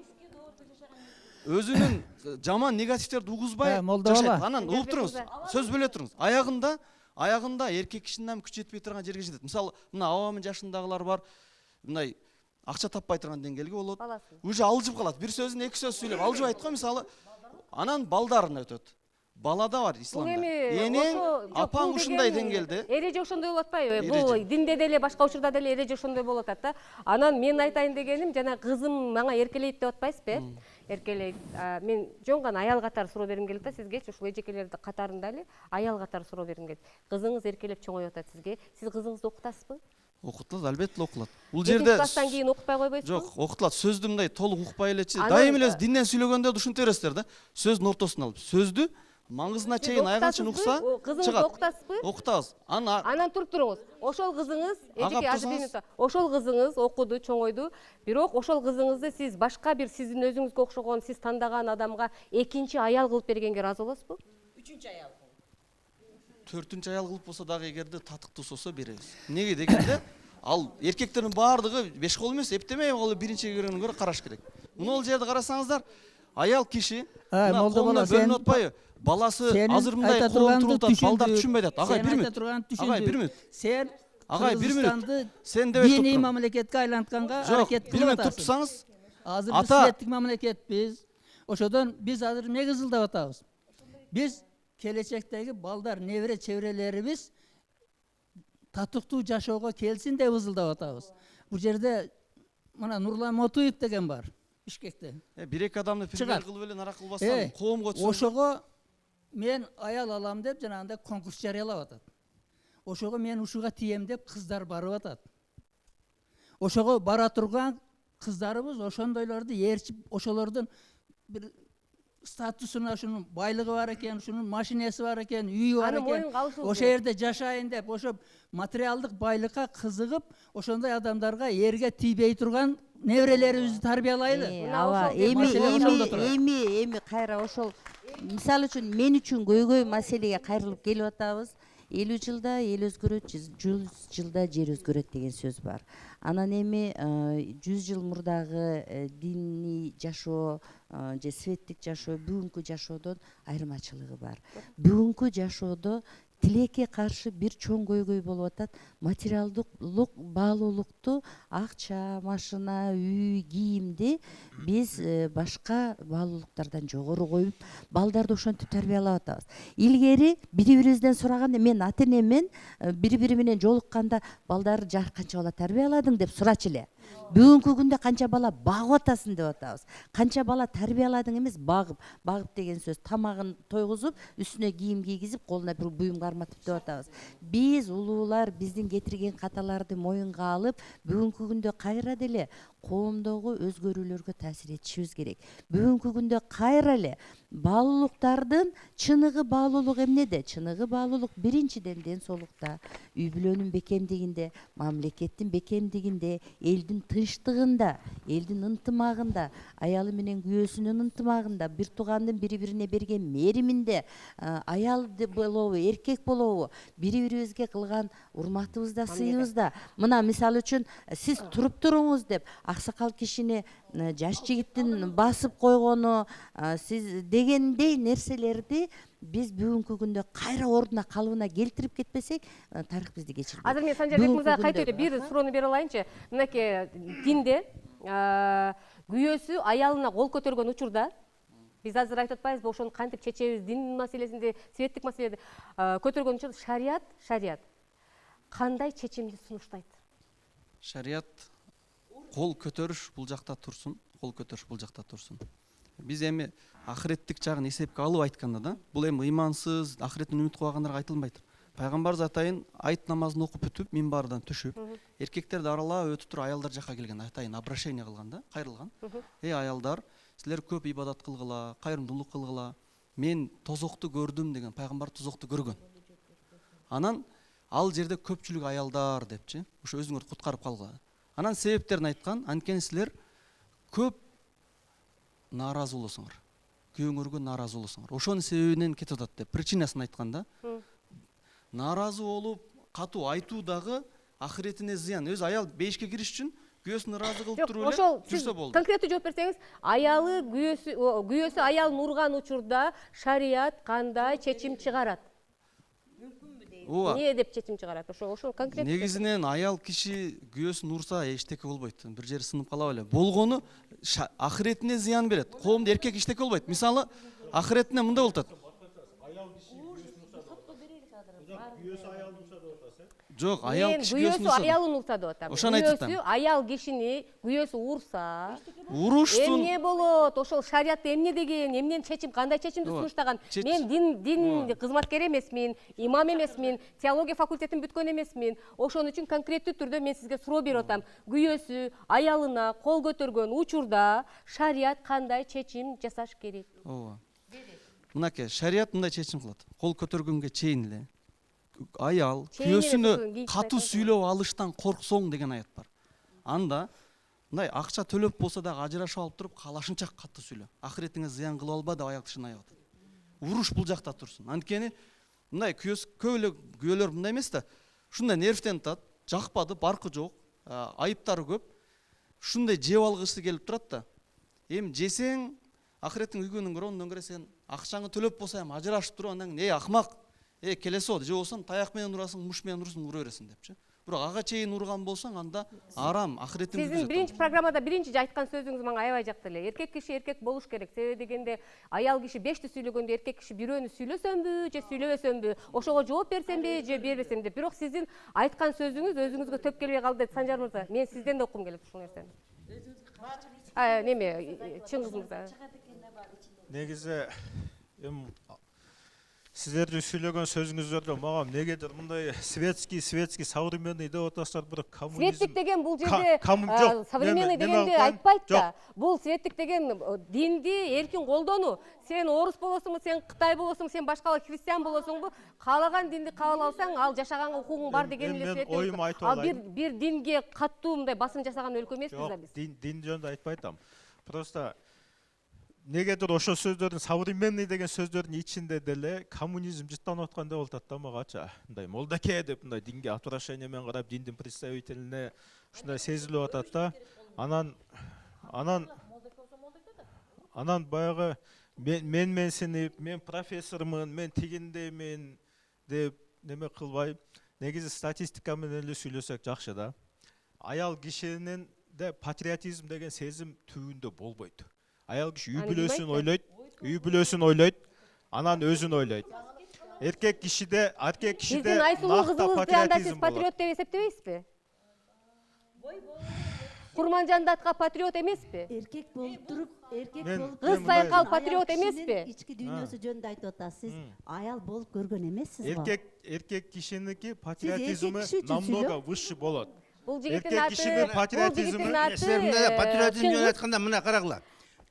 [SPEAKER 3] жаман негативтерди угузбай жашайт. Анан угуп туруңуз, сөз бөлө туруңуз. Аягында эркек кишинин күч жетпей турган жерге жетет. Мисалы, мына абамын жашындагылар бар. Мындай акча таппай турган деңгээлге болот. Уже алжып калат. Бир сөзүн эки сөз сүйлөп алжып айткан, мисалы, анан балдарына өтөт. Балада бар исламда. Энең апаң ушундай деңгээлде.
[SPEAKER 8] Эреже ошондой болуп атпайбы? Бул динде деле, башка учурда деле эреже ошондой болуп атат да. Анан мен айтайын дегеним, жана кызым мага эркелейт деп атпайсызбы? Эркелейт. Мен жөн гана аял катары суроо бергим келет да сизге, ушул эжекелерди катарында эле аял катары суроо бергим келет. Кызыңыз эркелеп чоңоюп атат сизге. Сиз кызыңызды окутасызбы?
[SPEAKER 3] Окутулат, албетте окутулат. Бул жерде
[SPEAKER 8] класстан кийин окутпай койбойсузбу?
[SPEAKER 3] Жок, окутулат. Сөздү мындай толук укпай элечи. Дайым эле динден сүйлөгөндө ушинте бересиздер да. Сөздүн ортосун алып, сөздү маңызына чейин аягына чейин укса
[SPEAKER 8] Кызыңызды
[SPEAKER 3] чыгат.
[SPEAKER 8] окутасызбы?
[SPEAKER 3] Окутабыз.
[SPEAKER 8] Анан туруп туруңуз. Ошол кызыңыз,
[SPEAKER 3] Ага,
[SPEAKER 8] эжеке азыр
[SPEAKER 3] турсаңыз.
[SPEAKER 8] минутта. Ошол кызыңыз окуду, чоңойду. Бирок ошол кызыңызды сиз башка бир сиздин өзүңүзгө окшогон, сиз тандаган адамга экинчи аял кылып бергенге ыраазы болосузбу?
[SPEAKER 3] Төртүнчү аял кылып болсо дагы эгерде татыктуу болсо беребиз. Неге дегенде ал эркектердин баардыгы 5 кол эмес, эптемей кол биринчиге киргенин көрө караш керек. Мына бул жерде карасаңыздар, аял киши
[SPEAKER 4] Молда
[SPEAKER 3] колунан
[SPEAKER 4] бала, сен-
[SPEAKER 3] бөлүнүп атпайбы? Баласы
[SPEAKER 4] Сенин
[SPEAKER 3] азыр мындай
[SPEAKER 4] айта
[SPEAKER 3] колун
[SPEAKER 4] турганыңды
[SPEAKER 3] турулуп атат, балдар
[SPEAKER 4] түшүндүк.
[SPEAKER 3] түшүнбөй атат. Агай,
[SPEAKER 4] Сен
[SPEAKER 3] бир
[SPEAKER 4] айта
[SPEAKER 3] мүнөт.
[SPEAKER 4] турганыңды
[SPEAKER 3] Агай, бир
[SPEAKER 4] түшүндүк.
[SPEAKER 3] мүнөт.
[SPEAKER 4] Сен
[SPEAKER 3] Агай, бир мүнөт.
[SPEAKER 4] Кыргызстанды
[SPEAKER 3] Сен деп
[SPEAKER 4] диний
[SPEAKER 3] туруп.
[SPEAKER 4] мамлекетке айлантканга
[SPEAKER 3] Жок,
[SPEAKER 4] аракет
[SPEAKER 3] бир
[SPEAKER 4] кылып
[SPEAKER 3] мүнөт
[SPEAKER 4] атасың.
[SPEAKER 3] турсаңыз,
[SPEAKER 4] Азыр биз
[SPEAKER 3] ата-
[SPEAKER 4] светтик мамлекетпиз. Ошодон биз азыр эмне кызылдап атабыз? Биз келечектеги балдар, небере чеберелерибиз татыктуу жашоого келсин деп ызылдап атабыз. Бул жерде мына Нурлан Мотуев деген бар, Бишкекте.
[SPEAKER 3] бир эки адамды премьер
[SPEAKER 4] Чыгат.
[SPEAKER 3] кылып эле нара кылбастан коомго түшүн.
[SPEAKER 4] Ошого мен аял алам деп жанагындай конкурс жарыялап атат. Ошого мен ушуга тием деп кыздар барып атат. Ошого бара турган кыздарыбыз ошондойлорду ээрчип, ошолордун бир статусуна, ушунун байлыгы бар экен, ушунун машинеси бар экен, үйү бар
[SPEAKER 8] Аны
[SPEAKER 4] экен.
[SPEAKER 8] моюнга алышыбыз
[SPEAKER 4] Ошол
[SPEAKER 8] керек.
[SPEAKER 4] жерде жашайын деп, ошо материалдык байлыкка кызыгып, ошондой адамдарга эрге тийбей турган неберелерибизди тарбиялайлы.
[SPEAKER 5] Ааба,
[SPEAKER 4] Маселе ошолдо турат.
[SPEAKER 5] эми кайра ошол мисалы үчүн мен үчүн көйгөй маселеге кайрылып келип атабыз. 50 жылда эл өзгөрөт, 100 жылда жер өзгөрөт деген сөз бар. Анан эми 100 жыл мурдагы диний жашоо же светтик жашоо бүгүнкү жашоодон айырмачылыгы бар. Бүгүнкү жашоодо тилекке каршы бир чоң көйгөй болуп атат. Материалдык баалуулукту, акча, машина, үй, кийимди биз башка баалуулуктардан жогору коюп, балдарды ошентип тарбиялап атабыз. Илгери бири-бирибизден сураганда мен ата-энемен бири-бири менен жолукканда балдар канча бала тарбияладың деп сурачу эле. Бүгүнкү күндө канча бала багып атасың деп атабыз. Канча бала тарбияладың эмес, багып. Багып деген сөз тамагын тойгузуп, үстүнө кийим кийгизип, колуна бир буюм карматып деп атабыз. Биз улуулар биздин кетирген каталарды моюнга алып, бүгүнкү күндө кайра деле коомдогу өзгөрүүлөргө таасир этишибиз керек. Бүгүнкү күндө кайра эле баалуулуктардын чыныгы баалуулук эмнеде? Чыныгы баалуулук биринчиден ден соолукта, үй бүлөнүн бекемдигинде, мамлекеттин бекемдигинде, элдин тынчтыгында, элдин ынтымагында, аялы менен күйөөсүнүн ынтымагында, бир туугандын бири-бирине берген мээриминде, аял болобу, эркек болобу, бири-бирибизге кылган урматыбызда, сыйыбызда. Мына мисалы үчүн сиз туруп туруңуз деп аксакал кишини жаш жигиттин басып койгону, сиз дегендей нерселерди биз бүгүнкү күндө кайра ордуна калыбына келтирип кетпесек, тарых бизди кечирбейт.
[SPEAKER 8] Азыр мен Санжарбек мырзага кайтып бир суроону бере алайынчы. Мынакей динде күйөөсү аялына кол көтөргөн учурда биз азыр айтып атпайбызбы, ошону кантип чечебиз, дин маселесинде, светтик маселеде көтөргөн учурда шарият кандай чечимди сунуштайт?
[SPEAKER 3] Шарият кол көтөрүш бул жакта турсун, кол көтөрүш бул жакта турсун. Биз эми ахиреттик жагын эсепке алып айтканда да, бул эми ыймансыз, ахиреттен үмүт кылбагандарга айтылбайт. Пайгамбарыбыз атайын айт намазын окуп бүтүп, минбардан түшүп, эркектерди аралап өтүп туруп аялдар жакка келген, атайын обращение кылган да, кайрылган. Аялдар, силер көп ибадат кылгыла, кайрымдуулук кылгыла. Мен тозокту көрдүм деген, пайгамбар тозокту көргөн. Анан ал жерде көпчүлүк аялдар депчи, ошо өзүңөр куткарып калгыла. Анан себептерин айткан, анткени силер көп нааразы болосуңар. Күйөөңөргө нааразы болосуңар. Ошонун себебинен кетип атат деп причинасын айткан да. Нааразы болуп, катуу айтуу дагы ахиретине зыян. Өз аял бейишке кириш үчүн күйөөсүн ыраазы кылып туруп эле жүрсө болду.
[SPEAKER 8] Конкреттүү жооп берсеңиз, аялы күйөөсү аялын урган учурда шарият кандай чечим чыгарат? Эмне деп чечим чыгарат? Ошо конкреттүү.
[SPEAKER 3] Негизинен аял киши күйөөсүн урса эчтеке болбойт. Бир жери сынып кала эле. Болгону ахиретине зыян берет. Коомдо эркек эчтеке болбойт. Мисалы, ахиретине мындай болот. Жок, аял киши
[SPEAKER 8] күйөөсү аялын урса деп атам.
[SPEAKER 3] Ошону айтып атам.
[SPEAKER 8] Күйөөсү аял кишини күйөөсү урса,
[SPEAKER 3] уруштун
[SPEAKER 8] эмне болот? Ошол шариятта эмне деген, эмнен чечим, кандай чечимди сунуштаган? Мен дин кызматкери эмесмин, имам эмесмин, теология факультетин бүткөн эмесмин. Ошон үчүн конкреттүү түрдө мен сизге суроо берип атам. Күйөөсү аялына кол көтөргөн учурда шарият кандай чечим жасаш керек?
[SPEAKER 3] Ооба. мынакей шарият мындай чечим кылат. Кол көтөргөнгө чейин эле аял
[SPEAKER 8] Чейин эле
[SPEAKER 3] күйөөсүнө
[SPEAKER 8] сосын кийинчи
[SPEAKER 3] катуу
[SPEAKER 8] айтасың.
[SPEAKER 3] сүйлөп алыштан корксоң деген аят бар. Анда мындай акча төлөп болсо дагы ажырашып алып туруп калашынча катуу сүйлө. Ахиретиңе зыян кылып алба деп аяк тышын аягат. Уруш бул жакта турсун. Анткени мындай көп эле күйөөлөр мындай эмес да. Ушундай нервтенип атат, жакпады, баркы жок, айыптары көп. Ушундай жеп алгысы келип турат да. Эми жесең ахиреттин үйгөнүн көрө, ондон көрө сен акчаңы төлөп болсо эми ажырашып туруп андан кийин акмак, келесе же болсоң таяк менен урасың, муш менен урусуң, ура бересиң депчи. Бирок ага чейин урган болсоң анда арам, ахиреттин
[SPEAKER 8] Сиздин биринчи программада биринчи айткан сөзүңүз мага аябай жакты эле. Эркек киши эркек болуш керек. Себеби дегенде аял киши 5ти сүйлөгөндө эркек киши бирөөнү сүйлөсөмбү же сүйлөбөсөмбү, ошого жооп берсемби же бербесем деп. Бирок сиздин айткан сөзүңүз өзүңүзгө төп келбей калды. Санжар мырза, мен сизден да окугум келет ушул нерсени. Неме, Чыңгыз мырза.
[SPEAKER 9] Негизи эми сиздердин сүйлөгөн сөзүңүздөрдө мага эмнегедир мындай светский современный деп атасыздар, бирок коммунизм.
[SPEAKER 8] Светтик деген бул жерде современный дегенди айтпайт да. Бул светтик деген динди эркин колдонуу. Сен орус болосуңбу, сен Кытай болосуңбу, сен башка христиан болосуңбу, каалаган динди кабыл алсаң, ал жашаганга укугуң бар деген эле светтик.
[SPEAKER 9] Оюм айтып
[SPEAKER 8] Ал
[SPEAKER 9] алайын.
[SPEAKER 8] бир динге каттуу мындай басым жасаган өлкө эмеспиз да биз.
[SPEAKER 9] Дин жөнүндө айтпай атам. Просто негедир ошол сөздөрдүн современный деген сөздөрдүн ичинде деле коммунизм жыттанып аткан деп атат да магача. Мындай молдаке деп мындай динге отвращение менен карап, диндин представителине ушундай сезилип атат да. Анан баягы мен менсинип, мен профессормун, мен тигиндеймин деп неме кылбай, негизи статистика менен эле сүйлөсөк жакшы да. Аял кишинин де патриотизм деген сезим түбүндө болбойт. Аял киши үй бүлөсүн ойлойт, анан өзүн ойлойт. Эркек кишиде
[SPEAKER 8] Биздин Айсулуу кызыбызды анда сиз патриот деп эсептебейсизби? Курманжандатка патриот эмеспи?
[SPEAKER 10] Эркек болуп туруп,
[SPEAKER 8] Кыз Сайкал патриот эмеспи?
[SPEAKER 10] Ички дүйнөсү жөнүндө айтып атасыз. Сиз аял болуп көргөн эмессиз го?
[SPEAKER 9] Эркек кишиники патриотизмы
[SPEAKER 10] киши үчүн
[SPEAKER 9] намного выше болот.
[SPEAKER 8] Бул жигиттин
[SPEAKER 9] Эркек
[SPEAKER 8] аты,
[SPEAKER 9] кишинин патриотизмы
[SPEAKER 2] Патриотизм жөнүндө айтканда мына карагыла.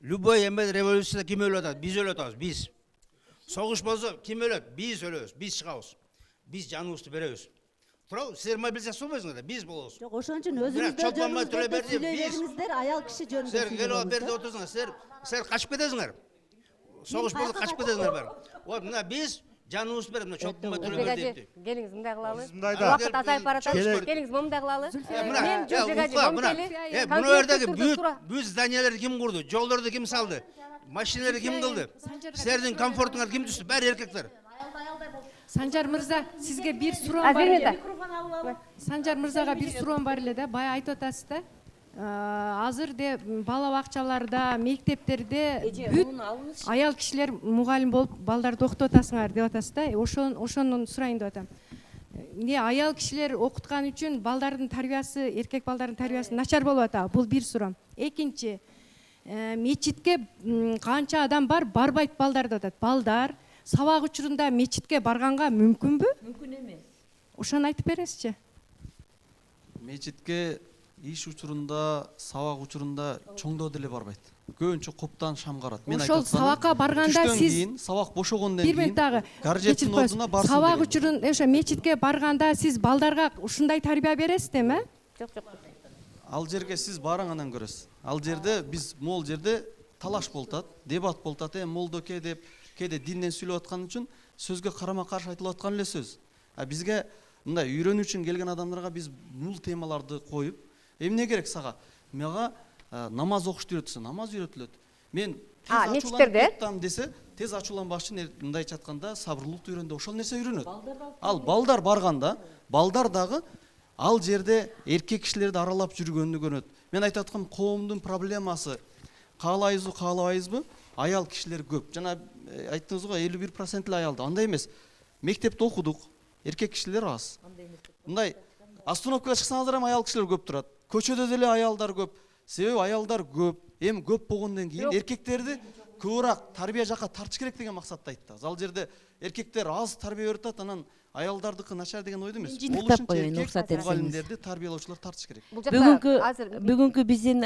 [SPEAKER 2] Любой эме революцияда ким өлүп атат? Биз өлүп атабыз, биз. Согуш болсо ким өлөт? Биз өлөбүз, биз чыгабыз. Биз жаныбызды беребиз. Туурабы? Силер мобилизация болбойсуңар да, биз болобуз.
[SPEAKER 10] Жок, ошон үчүн өзүңүздөр жөнүңүздө сүйлөйбериңиздер, аял киши жөнүндө.
[SPEAKER 2] Силер келип берди отурсуңар, силер качып кетесиңер. Согуш болсо качып кетесиңер баары. Вот мына биз жаныбызды берип, мына чоптума төлөп берди.
[SPEAKER 8] Келиңиз мындай кылалы.
[SPEAKER 9] Мындайда.
[SPEAKER 8] Убакыт азайып баратат. Келиңиз мындай кылалы. Мен Жүлдөгажы
[SPEAKER 2] Мына жердеги бүт зданиялерди ким курду? Жолдорду ким салды? Машиналарды ким кылды? Силердин комфортуңарды ким түздү? Баары эркектер.
[SPEAKER 7] Санжар мырза, сизге бир суроом бар эле. Санжар мырзага бир суроом бар эле да. Бая айтып атасыз да. Азыр де бала бакчаларда, мектептерде бүт аял кишилер мугалим болуп балдарды окутуп атасыңар деп атасыз да. Ошону сурайын деп атам. Эмне аял кишилер окуткан үчүн балдардын тарбиясы, эркек балдардын тарбиясы начар болуп атабы? Бул бир суроом. Экинчи, мечитке канча адам барбайт балдар деп атат. Балдар сабак учурунда мечитке барганга мүмкүнбү? Мүмкүн эмес. Ошону айтып бересизчи?
[SPEAKER 3] Мечитке иш учурунда, сабак учурунда чоңдоо деле барбайт. Көбүнчө коптан шам карат. Мен
[SPEAKER 7] ошол сабакка барганда сиз
[SPEAKER 3] сабак бошогондон кийин
[SPEAKER 7] гаржеттин ордуна барсын. Сабак учурун ошо мечитке барганда сиз балдарга ушундай тарбия бересиз эме?
[SPEAKER 8] Жок.
[SPEAKER 3] Ал жерге сиз бараң анан көрөсүз. Ал жерде биз могул жерде талаш болуп атат, дебат болуп атат, молдоке деп кээде динден сүйлөп аткан үчүн сөзгө карама каршы айтылып аткан эле сөз. Бизге мындай үйрөнүү үчүн келген адамдарга биз бул темаларды коюп, эмне керек сага? Мага намаз окушты үйрөтсө, намаз үйрөтүлөт. Мен тез ачууланып десе, тез ачууланбаш үчүн мындайча айтканда сабырлыкты үйрөндү, ошол нерсе үйрөнөт. Ал балдар барганда, балдар дагы ал жерде эркек кишилерди аралап жүргөнү көрөт. Мен айтып аткам, коомдун проблемасы каалайбызбы, каалабайбызбы? Аял кишилер көп. Жана айттыңыз го 51% эле аялды. Андай эмес. Мектепте окудук, эркек кишилер аз. Мындай остановкага чыксаңыздар эми аял кишилер көп турат. Көчөдө деле аялдар көп. Себеби аялдар көп. Эми көп болгондон кийин эркектерди көбүрөөк тарбия жакка тартыш керек деген максатта айттык. Ал жерде эркектер аз тарбия берип атат, анан аялдардыкы начар деген ойдо эмес.
[SPEAKER 1] Мен
[SPEAKER 3] Ол
[SPEAKER 1] жинтиктеп
[SPEAKER 3] үчүн
[SPEAKER 1] коеюн,
[SPEAKER 3] эркек
[SPEAKER 1] уруксат этсеңиз.
[SPEAKER 3] мугалимдерди, тарбиялоочулар тартыш керек.
[SPEAKER 8] Бул жакта
[SPEAKER 1] Бүгүнкү биздин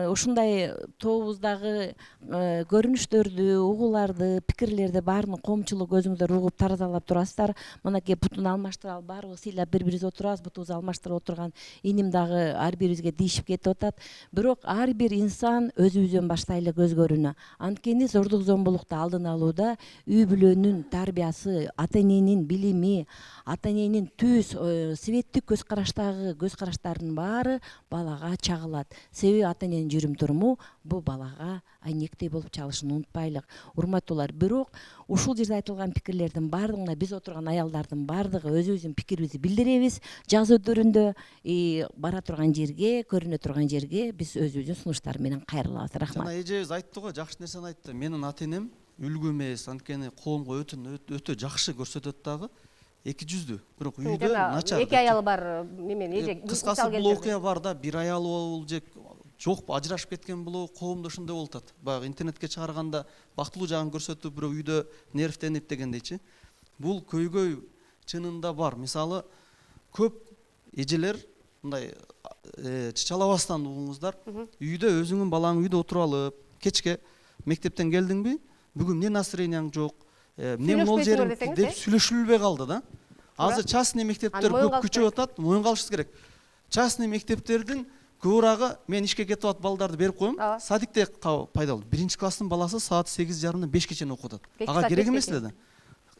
[SPEAKER 1] ушундай тобубуздагы көрүнүштөрдү, угууларды, пикирлерди баарын коомчулук өзүңүздөр угуп таразалап турасыздар. Мынакей бутун алмаштырып алып баарыбыз сыйлап бири-бирибизге отурабыз, бутубузду алмаштырып отурган иним дагы ар бирибизге тийишип кетип атат. Бирок ар бир инсан өзүбүздөн баштайлы көз көрүүнү. Анткени зордук зомбулукту алдын алууда үй бүлөнүн тарбиясы, ата эненин билими, ата эненин түз светтик көз караштарынын баары балага чагылат. Себеби ата эненин жүрүм туруму бул балага айнектей болуп чалышын унутпайлык. Урматтуулар, бирок ушул жерде айтылган пикирлердин баардыгына биз отурган аялдардын баардыгы өзүбүздүн пикирибизди билдиребиз. Жазуу түрүндө бара турган жерге, көрүнө турган жерге биз өзүбүздүн сунуштар менен кайрылабыз. Рахмат.
[SPEAKER 3] Жана эжебиз айтты го, жакшы нерсени айтты. Менин ата энем үлгү эмес, анткени коомго өтө жакшы көрсөтөт дагы. Эки жүздүү, бирок үйдө начар.
[SPEAKER 8] Эки аялы бар немен эже.
[SPEAKER 3] Кыскасы бул окуя бар да, бир аялы болуп же жок ажырашып кеткен болобу, коомдо ошондой болуп атат. Баягы интернетке чыгарганда бактылуу жагын көрсөтүп, бирок үйдө нервтенип дегендейчи. Бул көйгөй чынында бар. Мисалы, көп эжелер мындай чычалабастан угуңуздар, үйдө өзүңүн балаң үйдө отуруп алып, кечке мектептен келдиңби, бүгүн эмне настроенияң жок, эмне могул жериң деп сүйлөшүлбөй калды да. Азыр частный мектептер көп күчөп атат, моюн калышыбыз керек. Частный мектептердин көп урагы мен ишке кетип атып балдарды берип коем, садикте пайдалуу. 1-класстын баласы саат 8:30-дан 5-ке чейин окуп атат. Ага керек эмес эле да.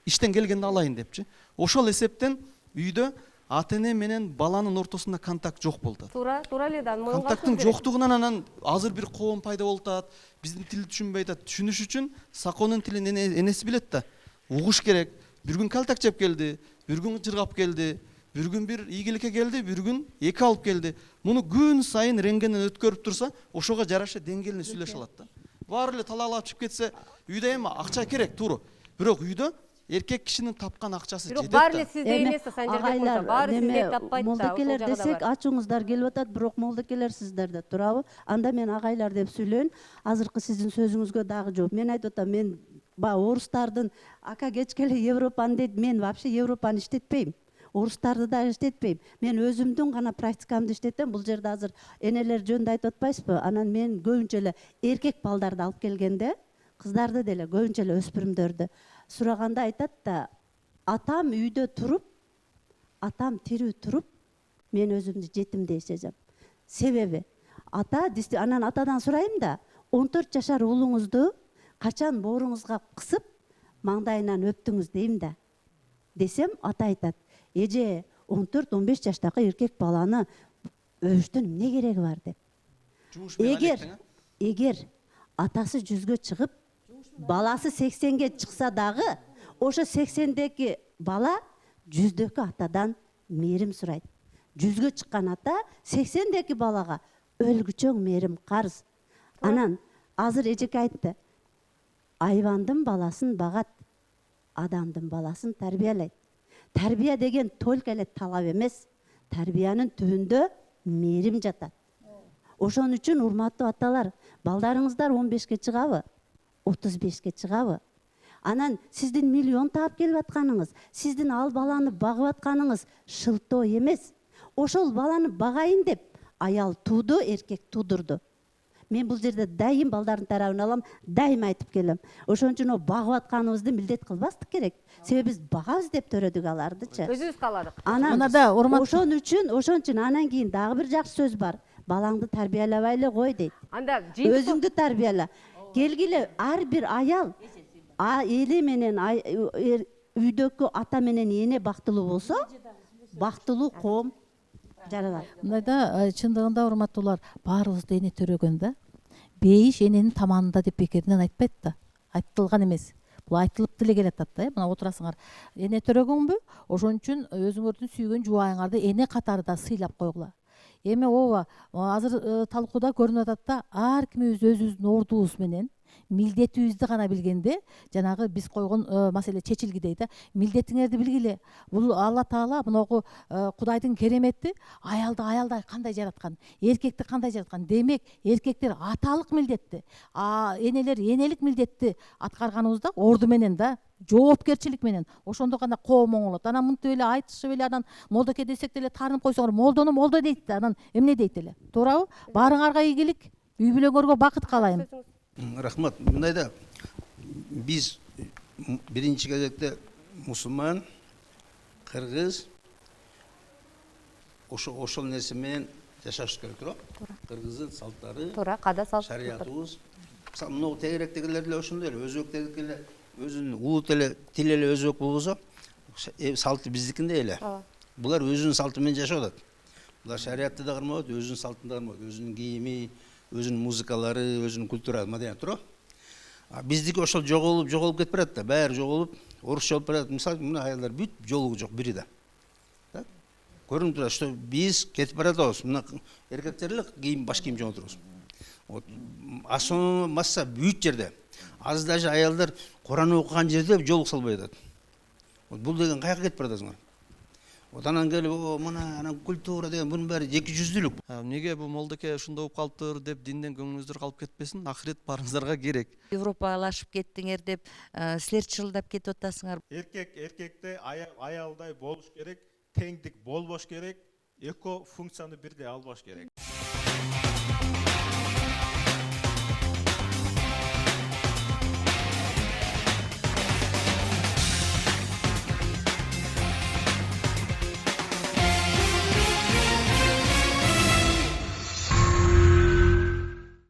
[SPEAKER 3] Иштен келгенде алайын депчи. Ошол эсептен үйдө ата эне менен баланын ортосунда контакт жок болуп атат.
[SPEAKER 8] Туура эле да.
[SPEAKER 3] Контакттын жоктугунан анан азыр бир коом пайда болуп атат. Биздин тилди түшүнбөй атат. Түшүнүш үчүн законун тилин энеси билет да. Угуш керек. Бир күн калтак жеп келди, бир күн жыргап келди, бир күн бир ийгиликке келди, бир күн эки алып келди. Муну күн сайын рентгенден өткөрүп турса, ошого жараша деңгээлине сүйлөшө алат да. Баары эле талаалап чыгып кетсе, үйдө эми акча керек, туура. Бирок үйдө эркек кишинин тапкан акчасы жетет да.
[SPEAKER 8] Бирок баары эле сизде эмес да, Санжарбек. Баары сизде таппайт да.
[SPEAKER 10] Молдокелер десек, ачуңуздар келип атат, бирок молдокелер сиздерде турабы? Анда мен агайлар деп сүйлөйүн. Азыркы сиздин сөзүңүзгө дагы жооп. Мен айтып атам, мен орустардын ака кечкеле Европаны дейт, мен вообще Европаны иштетпейм. Орустарды да иштетпейм. Мен өзүмдүн гана практикамды иштетем. Бул жерде азыр энелер жөнүндө айтып атпайсызбы? Анан мен көбүнчө эле эркек балдарды алып келгенде, кыздарды деле көбүнчө эле өспүрүмдөрдү сураганда айтат да, атам үйдө туруп, атам тирүү туруп, мен өзүмдү жетимдей сезем. Себеби анан атадан сурайм да, 14 жашар уулуңузду качан бооруңузга кысып, маңдайынан өптүңүз дейм да. Десем, ата айтат, эже 14-15 жаштагы эркек баланы өбүштүн эмне кереги бар деп. Эгер атасы 100-гө чыгып, баласы 80-ге чыкса дагы, ошо 80-деги бала 100-дөкү атадан мээрим сурайт. 100-гө чыккан ата 80-деги балага өлгүчөң мээрим карыз. Анан азыр эжеке айтты, айвандын баласын багат, адамдын баласын тарбиялайт. Тарбия деген только эле талап эмес, тарбиянын түбүндө мээрим жатат. Ошон үчүн урматтуу аталар, балдарыңыздар 15-ке чыгабы, 35-ке чыгабы? Анан сиздин миллион таап келип атканыңыз, сиздин ал баланы багып атканыңыз шылтоо эмес. Ошол баланы багайын деп аял тууду, эркек туудурду. Мен бул жерде дайым балдардын тарабын алам, дайым айтып келем. Ошон үчүн багып атканыбызды милдет кылбастык керек. Себеби биз багабыз деп төрөдүк алардычы.
[SPEAKER 8] Өзүбүз кааладык.
[SPEAKER 10] Анан ошон үчүн анан кийин дагы бир жакшы сөз бар. Балаңды тарбиялабай эле кой дейт.
[SPEAKER 8] Анда
[SPEAKER 10] өзүңдү тарбияла. Келгиле ар бир аял эли менен үйдөгү ата менен эне бактылуу болсо, бактылуу коом жаралат.
[SPEAKER 11] Мындайда чындыгында урматтуулар, баарыбызды эне төрөгөн да. Бейиш эненин таманында деп бекеринен айтпайт да. Айтылган эмес. Бул айтылып деле келатат да. Мына отурасыңар. Эне төрөгөнбү? Ошон үчүн өзүңөрдүн сүйгөн жубайыңарды эне катары да сыйлап койгула. Эми ооба азыр талкууда көрүнүп атат да, ар кимибиз өзүбүздүн ордубуз менен милдетибизди гана билгенде жанагы биз койгон маселе чечилгидей да. Милдетиңерди билгиле. Бул Алла Таала мыногу Кудайдын керемети аялды кандай жараткан, эркекти кандай жараткан. Демек эркектер аталык милдетти, энелер энелик милдетти аткарганыбызда орду менен да, жоопкерчилик менен. Ошондо гана коом оңолот. Анан мынтип эле айтышып эле анан молдоке десек деле таарынып койсоңор, молдону молдо дейт да, анан эмне дейт эле. Туурабы? Баарыңарга ийгилик, үй бүлөңөргө бакыт каалайм.
[SPEAKER 2] Рахмат. Мындайда биз биринчи кезекте мусулман, кыргыз ошол нерсе менен жашаш керек, туура? Кыргыздын салттары,
[SPEAKER 8] туура, када салт.
[SPEAKER 2] шариятыбыз. Мисалы, могу тегеректегилер деле ошондой эле, өзбектеги эле, өзүнүн улут эле, тил эле өзбек болбосо, салты биздикиндей эле. Булар өзүнүн салты менен жашап атат. Булар шариятты да кармабайт, өзүнүн салтын да кармабайт, өзүнүн кийими, өзүнүн музыкалары, өзүнүн культура, маданияты, туура? Биздики ошол жоголуп кетип барат да, баары жоголуп, орусча болуп барат. Мисалы, мына аялдар бүт жолугу жок бири да. Көрүнүп турат, что биз кетип баратабыз. Мына эркектер эле кийим, баш кийим жамап турабыз. Вот основной масса бүт жерде. Аз даже аялдар Куран окуган жерде жолук салбай атат. Вот бул деген каяка кетип баратасыңар? Вот анан келип, мына анан культура деген бунун баары эки жүздүүлүк.
[SPEAKER 3] Эмнеге бул молдоке ушундай болуп калыптыр деп динден көңүлүңүздөр калып кетпесин, ахирет барыңыздарга керек.
[SPEAKER 5] Европалашып кеттиңер деп силер чырылдап кетип атасыңар.
[SPEAKER 9] Эркек эркекте, аялдай болуш керек, теңдик болбош керек, эко функцияны бирдей албаш керек.